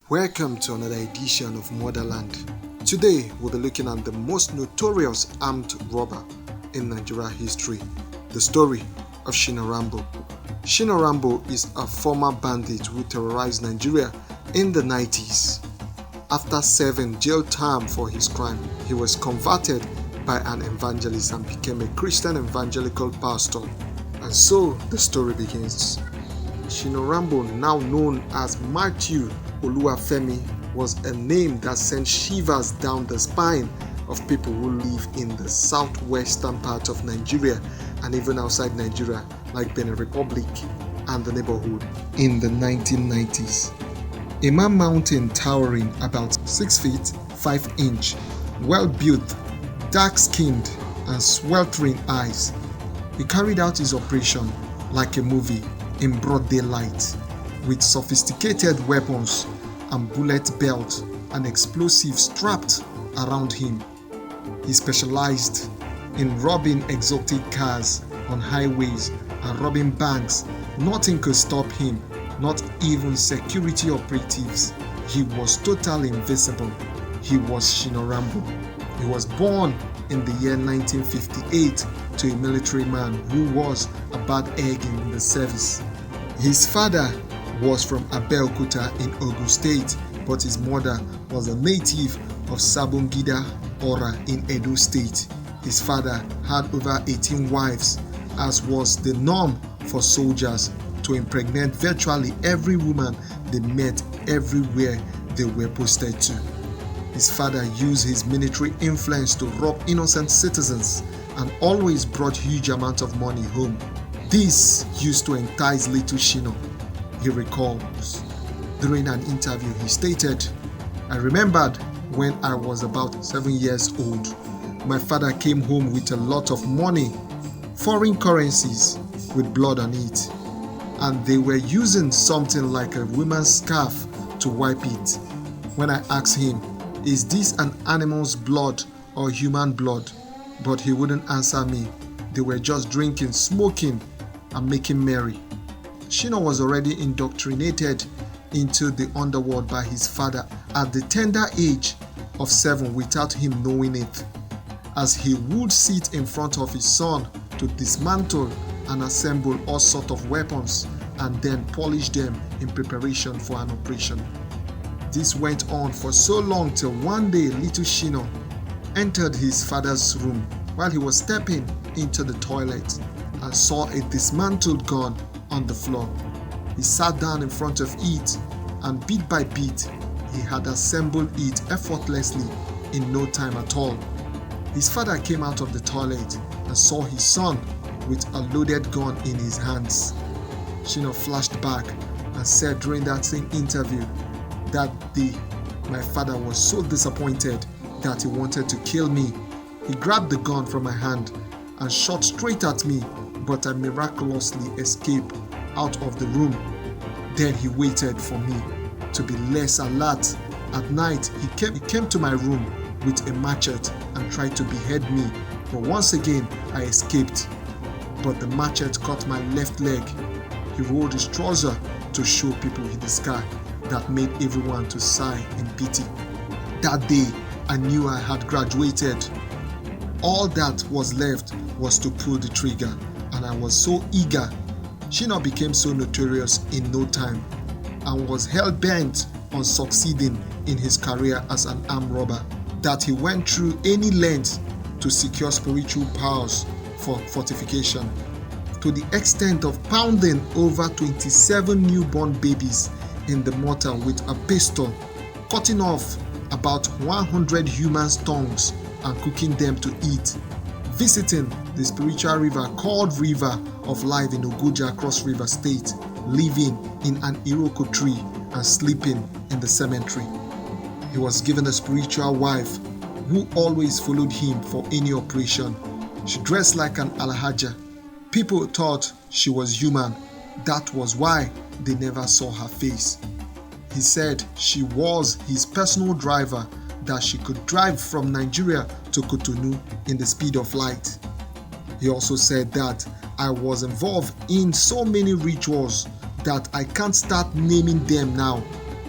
Welcome to another edition of Motherland. Today we'll be looking at the most notorious armed robber in Nigeria history, the story of Shina Rambo. Shina Rambo is a former bandit who terrorized Nigeria in the 90s. After serving jail time for his crime, he was converted by an evangelist and became a Christian evangelical pastor. And so the story begins. Shina Rambo, now known as Matthew Oluwafemi, was a name that sent shivers down the spine of people who live in the southwestern part of Nigeria and even outside Nigeria, like Benin Republic and the neighborhood in the 1990s. A man mountain towering about 6 feet 5 inches, well-built, dark-skinned and sweltering eyes. He carried out his operation like a movie in broad daylight, with sophisticated weapons and bullet belt and explosives strapped around him. He specialized in robbing exotic cars on highways and robbing banks. Nothing could stop him, not even security operatives. He was totally invisible. He was Shina Rambo. He was born in the year 1958 to a military man who was a bad egg in the service. His father was from Abeokuta in Ogun State, but his mother was a native of Sabongida Ora in Edo State. His father had over 18 wives, as was the norm for soldiers to impregnate virtually every woman they met everywhere they were posted to. His father used his military influence to rob innocent citizens and always brought huge amounts of money home. This used to entice little Shina. He recalls. During an interview, he stated, "I remembered when I was about 7 years old. My father came home with a lot of money, foreign currencies with blood on it, and they were using something like a woman's scarf to wipe it. When I asked him, 'Is this an animal's blood or human blood?' But he wouldn't answer me. They were just drinking, smoking, and making merry." Shina was already indoctrinated into the underworld by his father at the tender age of 7 without him knowing it, as he would sit in front of his son to dismantle and assemble all sorts of weapons and then polish them in preparation for an operation. This went on for so long till one day little Shina entered his father's room while he was stepping into the toilet and saw a dismantled gun on the floor. He sat down in front of it, and bit by bit he had assembled it effortlessly in no time at all. His father came out of the toilet and saw his son with a loaded gun in his hands. Shina flashed back and said during that same interview, "That day my father was so disappointed that he wanted to kill me. He grabbed the gun from my hand and shot straight at me, but I miraculously escaped out of the room. Then he waited for me to be less alert. At night, he came to my room with a machete and tried to behead me, but once again I escaped. But the machete cut my left leg. He rolled his trouser to show people in the sky that made everyone to sigh in pity. That day, I knew I had graduated. All that was left was to pull the trigger, and I was so eager." Shina became so notorious in no time and was hell-bent on succeeding in his career as an armed robber that he went through any length to secure spiritual powers for fortification, to the extent of pounding over 27 newborn babies in the mortar with a pistol, cutting off about 100 human tongues and cooking them to eat, visiting the spiritual river called River of Life in Ogoja Cross River State, living in an Iroko tree and sleeping in the cemetery. He was given a spiritual wife who always followed him for any operation. She dressed like an alhaja. People thought she was human. That was why they never saw her face. He said she was his personal driver, that she could drive from Nigeria to Cotonou in the speed of light. He also said that I was involved in so many rituals that I can't start naming them now.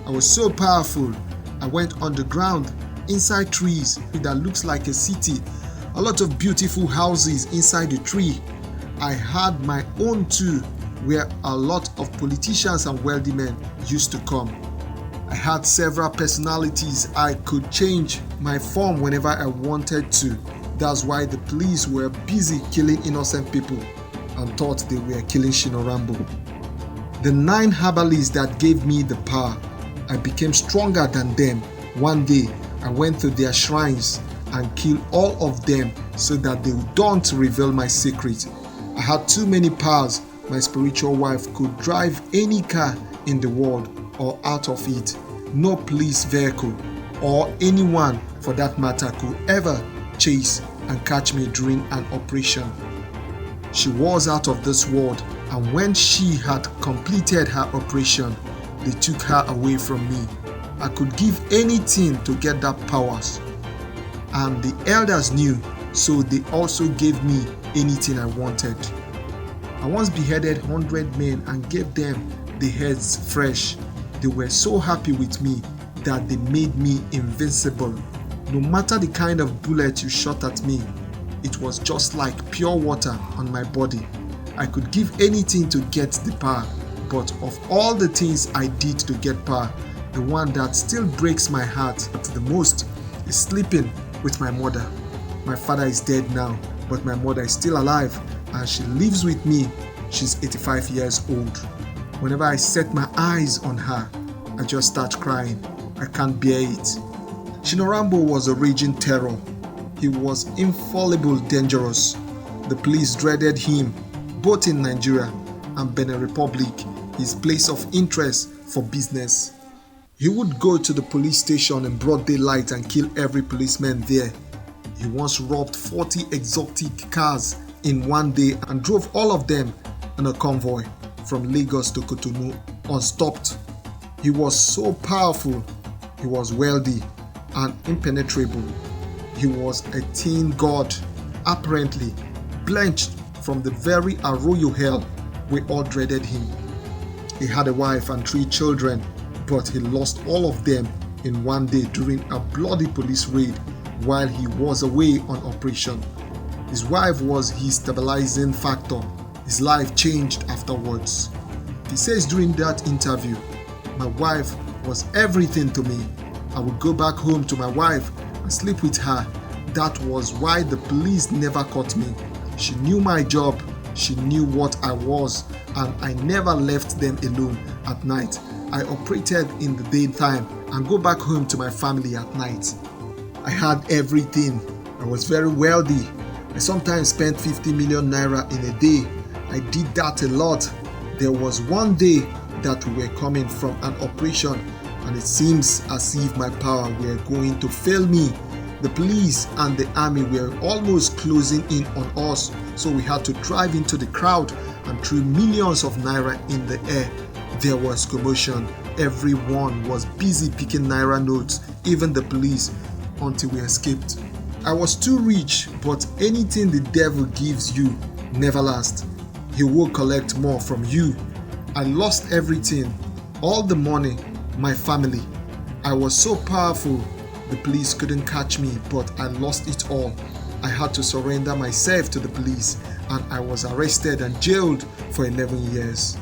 I was so powerful. I went underground, inside trees that looks like a city. A lot of beautiful houses inside the tree. I had my own too, where a lot of politicians and wealthy men used to come. I had several personalities. I could change my form whenever I wanted to. That's why the police were busy killing innocent people and thought they were killing Shina Rambo. The 9 herbalists that gave me the power, I became stronger than them. One day, I went to their shrines and killed all of them so that they don't reveal my secret. I had too many powers. My spiritual wife could drive any car in the world or out of it. No police vehicle or anyone for that matter could ever chase and catch me during an operation. She was out of this world, and when she had completed her operation, they took her away from me. I could give anything to get that powers, and the elders knew, so they also gave me anything I wanted. I once beheaded 100 men and gave them the heads fresh. They were so happy with me that they made me invincible. No matter the kind of bullet you shot at me, it was just like pure water on my body. I could give anything to get the power, but of all the things I did to get power, the one that still breaks my heart the most is sleeping with my mother. My father is dead now, but my mother is still alive and she lives with me. She's 85 years old. Whenever I set my eyes on her, I just start crying. I can't bear it. Shina Rambo was a raging terror. He was infallible dangerous. The police dreaded him, both in Nigeria and Benin Republic, his place of interest for business. He would go to the police station in broad daylight and kill every policeman there. He once robbed 40 exotic cars in one day and drove all of them in a convoy from Lagos to Cotonou unstopped. He was so powerful, he was wealthy and impenetrable. He was a teen god, apparently blenched from the very arroyo hell. We all dreaded him. He had a wife and 3 children, but he lost all of them in one day during a bloody police raid while he was away on operation. His wife was his stabilizing factor. His life changed afterwards. He says during that interview, "My wife was everything to me. I would go back home to my wife and sleep with her. That was why the police never caught me. She knew my job, she knew what I was, and I never left them alone at night. I operated in the daytime and go back home to my family at night. I had everything. I was very wealthy. I sometimes spent 50 million naira in a day. I did that a lot. There was one day that we were coming from an operation and it seems as if my power were going to fail me. The police and the army were almost closing in on us, so we had to drive into the crowd and threw millions of naira in the air. There was commotion. Everyone was busy picking naira notes, even the police, until we escaped. I was too rich, but anything the devil gives you never lasts. He will collect more from you. I lost everything, all the money, my family. I was so powerful, the police couldn't catch me, but I lost it all. I had to surrender myself to the police and I was arrested and jailed for 11 years.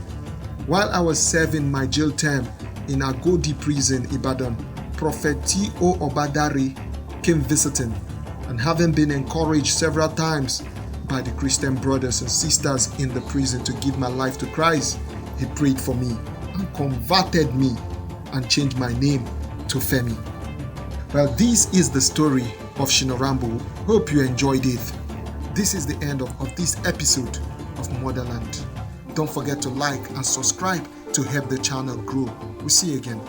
While I was serving my jail term in Agodi prison, Ibadan, Prophet T.O. Obadari came visiting, and having been encouraged several times by the Christian brothers and sisters in the prison to give my life to Christ, he prayed for me and converted me and changed my name to Femi. Well, this is the story of Shina Rambo. Hope you enjoyed it. This is the end of this episode of Motherland. Don't forget to like and subscribe to help the channel grow. We'll see you again.